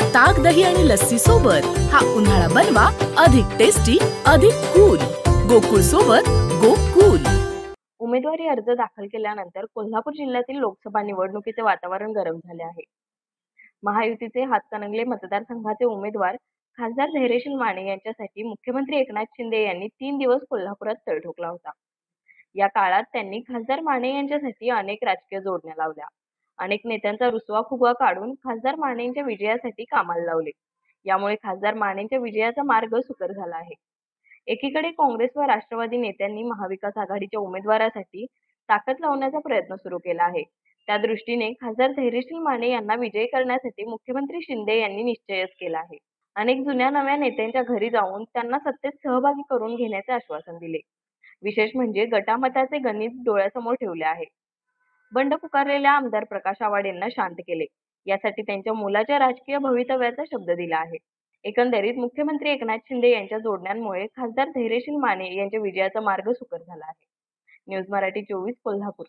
ताक, दही आणि लस्सी सोबत हा उन्हाळा बनवा अधिक टेस्टी, अधिक कूल। गोकुळ सोबत गोकुल। उमेदवारी अर्ज दाखल केल्यानंतर कोल्हापूर जिल्ह्यातील लोकसभा निवडणुकीचे वातावरण गरम झाले आहे। महायुतीचे हातकणंगले मतदारसंघाचे उमेदवार खासदार धैर्यशील माने यांच्यासाठी मुख्यमंत्री एकनाथ शिंदे यांनी 3 दिवस कोल्हापुरात तळ ठोकला होता। या काळात त्यांनी खासदार माने यांच्यासाठी अनेक राजकीय जोडण्या लावल्या। अनेक नेत्यांचा रुसवा फुगवा काढून खासदार मानेंच्या विजयासाठी कामाला लावले। यामुळे खासदार मानेंच्या विजयाचा मार्ग सुकर झाला आहे। एकीकडे काँग्रेस व राष्ट्रवादी नेत्यांनी महाविकास आघाडीच्या उमेदवारासाठी ताकद लावण्याचा प्रयत्न सुरू केला आहे। त्या दृष्टीने खासदार धैर्यशील माने यांना विजयी करण्यासाठी मुख्यमंत्री शिंदे यांनी निश्चयच केला आहे। अनेक जुन्या नव्या नेत्यांच्या घरी जाऊन त्यांना सत्तेत सहभागी करून घेण्याचे आश्वासन दिले। विशेष म्हणजे गटामताचे गणित डोळ्यासमोर ठेवले आहे। बंड पुकारलेल्या आमदार प्रकाश आवाड यांना शांत केले। यासाठी त्यांच्या मुलाच्या राजकीय भवितव्याचा शब्द दिला आहे। एकंदरीत मुख्यमंत्री एकनाथ शिंदे यांच्या जोडण्यांमुळे खासदार धैर्यशील माने यांच्या विजयाचा मार्ग सुकर झाला आहे। न्यूज मराठी 24 कोल्हापूर।